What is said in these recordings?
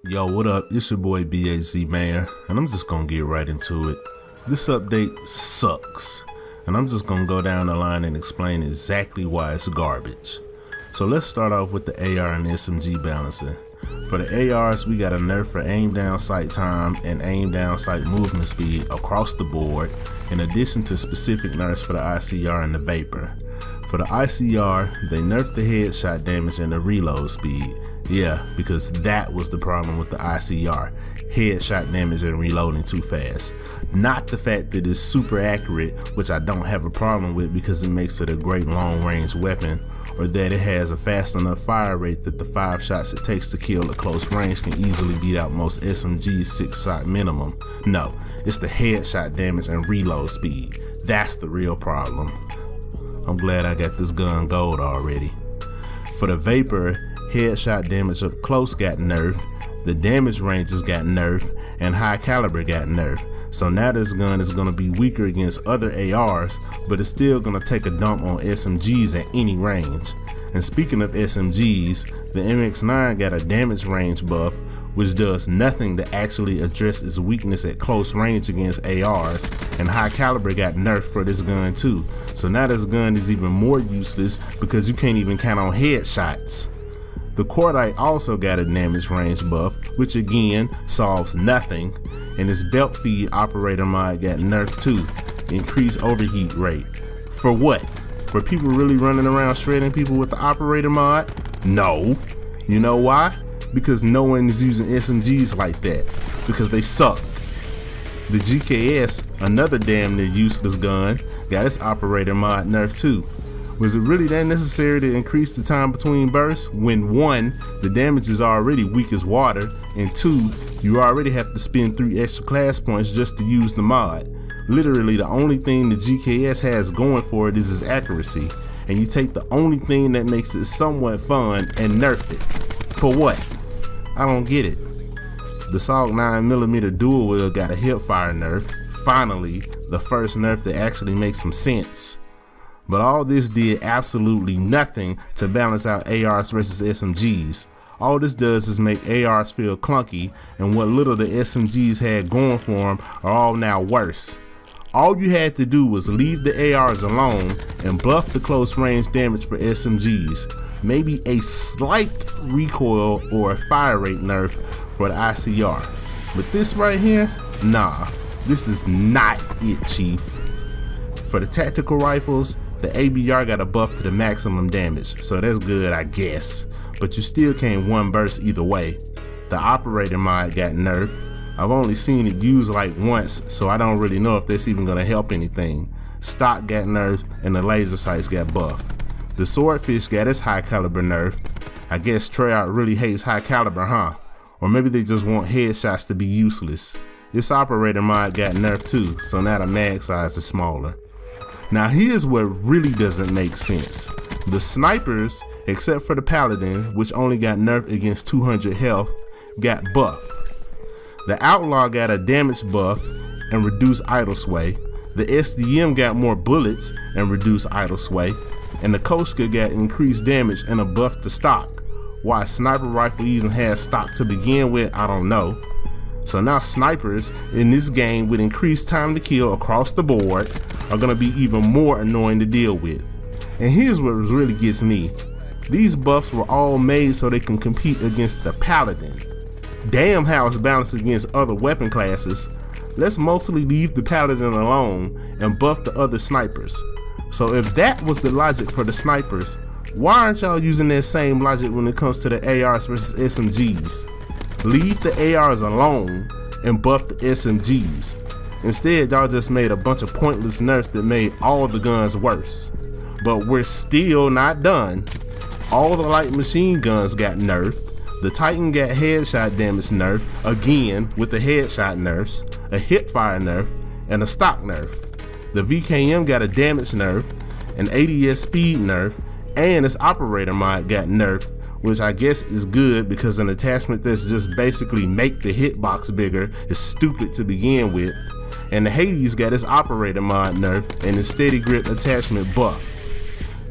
Yo, what up? It's your boy BAZ Man, and I'm just gonna get right into it. This update sucks, and I'm just gonna go down the line and explain exactly why it's garbage. So let's start off with the AR and SMG balancing. For the ARs, we got a nerf for aim down sight time and aim down sight movement speed across the board, in addition to specific nerfs for the ICR and the Vapor. For the ICR, they nerfed the headshot damage and the reload speed. Yeah, because that was the problem with the ICR, headshot damage and reloading too fast. Not the fact that it's super accurate, which I don't have a problem with because it makes it a great long range weapon, or that it has a fast enough fire rate that the 5 shots it takes to kill at close range can easily beat out most SMG's 6 shot minimum. No, it's the headshot damage and reload speed. That's the real problem. I'm glad I got this gun gold already. For the Vapor, headshot damage up close got nerfed, the damage ranges got nerfed, and high caliber got nerfed. So now this gun is going to be weaker against other ARs, but it's still going to take a dump on SMGs at any range. And speaking of SMGs, the MX9 got a damage range buff, which does nothing to actually address its weakness at close range against ARs, and high caliber got nerfed for this gun too. So now this gun is even more useless because you can't even count on headshots. The Cordite also got a damage range buff, which again solves nothing, and its belt feed operator mod got nerfed too, increased overheat rate. For what? Were people really running around shredding people with the operator mod? No. You know why? Because no one is using SMGs like that, because they suck. The GKS, another damn near useless gun, got its operator mod nerfed too. Was it really that necessary to increase the time between bursts when 1, the damage is already weak as water, and 2, you already have to spend 3 extra class points just to use the mod? Literally the only thing the GKS has going for it is its accuracy, and you take the only thing that makes it somewhat fun and nerf it. For what? I don't get it. The SAUG 9mm dual wheel got a hipfire nerf, finally, the first nerf that actually makes some sense. But all this did absolutely nothing to balance out ARs versus SMGs. All this does is make ARs feel clunky, and what little the SMGs had going for them are all now worse. All you had to do was leave the ARs alone and buff the close range damage for SMGs. Maybe a slight recoil or a fire rate nerf for the ICR. But this right here, nah, this is not it, chief. For the tactical rifles, the ABR got a buff to the maximum damage, so that's good I guess, but you still can't one burst either way. The operator mod got nerfed. I've only seen it used like once, so I don't really know if that's even gonna help anything. Stock got nerfed and the laser sights got buffed. The Swordfish got its high caliber nerfed. I guess Treyarch really hates high caliber, huh? Or maybe they just want headshots to be useless. This operator mod got nerfed too, so now the mag size is smaller. Now here's what really doesn't make sense. The snipers, except for the Paladin, which only got nerfed against 200 health, got buffed. The Outlaw got a damage buff and reduced idle sway. The SDM got more bullets and reduced idle sway. And the Koshka got increased damage and a buff to stock. Why a sniper rifle even has stock to begin with, I don't know. So now snipers in this game with increased time to kill across the board are gonna be even more annoying to deal with. And here's what really gets me. These buffs were all made so they can compete against the Paladin. Damn how it's balanced against other weapon classes. Let's mostly leave the Paladin alone and buff the other snipers. So if that was the logic for the snipers, why aren't y'all using that same logic when it comes to the ARs versus SMGs? Leave the ARs alone and buff the SMGs. Instead, y'all just made a bunch of pointless nerfs that made all the guns worse. But we're still not done. All the light machine guns got nerfed. The Titan got headshot damage nerfed, again with the headshot nerfs, a hipfire nerf, and a stock nerf. The VKM got a damage nerf, an ADS speed nerf, and its operator mod got nerfed, which I guess is good because an attachment that's just basically make the hitbox bigger is stupid to begin with. And the Hades got its operator mod nerfed and its steady grip attachment buffed.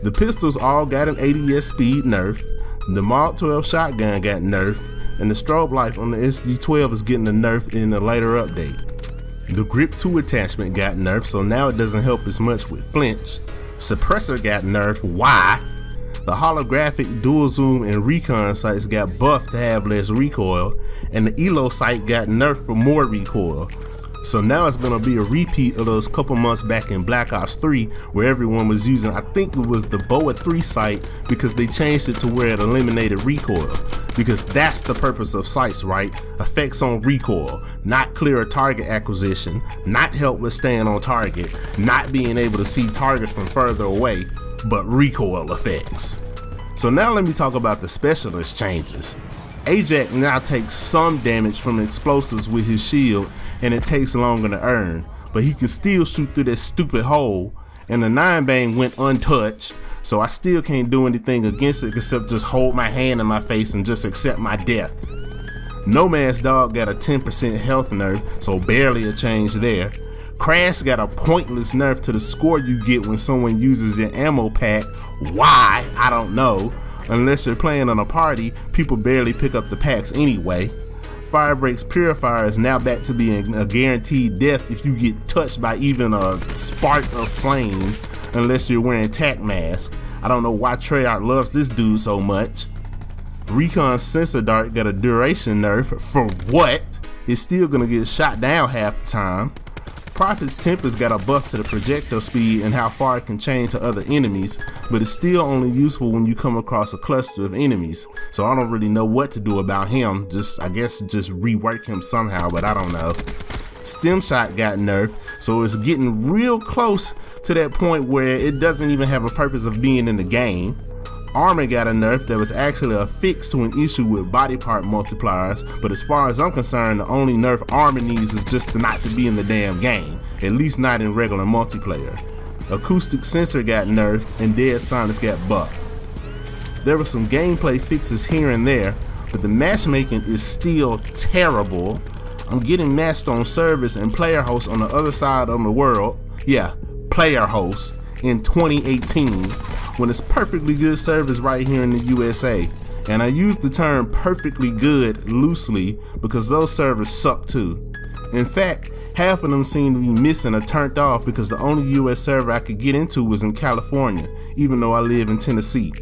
The pistols all got an ADS speed nerf. The Mark 12 shotgun got nerfed. and the strobe life on the SG-12 is getting a nerf in a later update. The Grip 2 attachment got nerfed, so now it doesn't help as much with flinch. Suppressor got nerfed, why? The holographic dual zoom and recon sights got buffed to have less recoil, and the ELO sight got nerfed for more recoil. So now it's gonna be a repeat of those couple months back in Black Ops 3 where everyone was using, I think it was the BOA 3 sight, because they changed it to where it eliminated recoil. Because that's the purpose of sights, right? Effects on recoil, not clearer target acquisition, not help with staying on target, not being able to see targets from further away, but recoil effects. So now let me talk about the specialist changes. Ajax now takes some damage from explosives with his shield, and it takes longer to earn, but he can still shoot through that stupid hole, and the 9-bang went untouched, so I still can't do anything against it except just hold my hand in my face and just accept my death. Nomad's Dog got a 10% health nerf, so barely a change there. Crash got a pointless nerf to the score you get when someone uses your ammo pack. Why? I don't know. Unless you're playing on a party, people barely pick up the packs anyway. Firebreak's Purifier is now back to being a guaranteed death if you get touched by even a spark of flame, unless you're wearing tac mask. I don't know why Treyarch loves this dude so much. Recon's Sensor Dart got a duration nerf, for what? It's still gonna get shot down half the time. Prophet's Tempest got a buff to the projectile speed and how far it can change to other enemies, but it's still only useful when you come across a cluster of enemies, so I don't really know what to do about him. I guess just rework him somehow, but I don't know. Stem Shot got nerfed, so it's getting real close to that point where it doesn't even have a purpose of being in the game. Armor got a nerf that was actually a fix to an issue with body part multipliers, but as far as I'm concerned, the only nerf Armor needs is just not to be in the damn game, at least not in regular multiplayer. Acoustic Sensor got nerfed and Dead Silence got buffed. There were some gameplay fixes here and there, but the matchmaking is still terrible. I'm getting matched on service and player hosts on the other side of the world, yeah, player hosts, in 2018. When it's perfectly good service right here in the USA. And I use the term perfectly good loosely because those servers suck too. In fact, half of them seem to be missing or turned off because the only US server I could get into was in California, even though I live in Tennessee.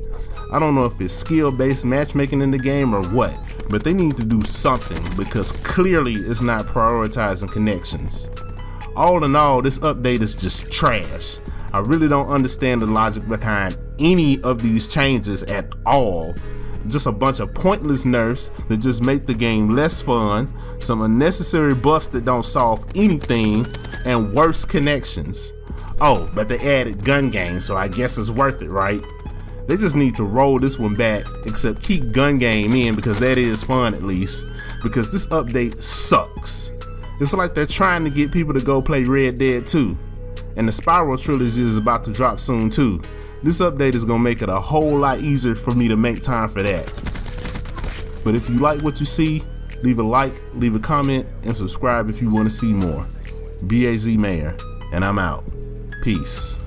I don't know if it's skill-based matchmaking in the game or what, but they need to do something because clearly it's not prioritizing connections. All in all, this update is just trash. I really don't understand the logic behind any of these changes at all. Just a bunch of pointless nerfs that just make the game less fun, some unnecessary buffs that don't solve anything, and worse connections. Oh, but they added gun game, so I guess it's worth it, right? They just need to roll this one back, except keep gun game in because that is fun at least, because this update sucks. It's like they're trying to get people to go play Red Dead 2. And the Spiral Trilogy is about to drop soon too. This update is gonna make it a whole lot easier for me to make time for that. But if you like what you see, leave a like, leave a comment, and subscribe if you want to see more. BAZ Mayor, and I'm out. Peace.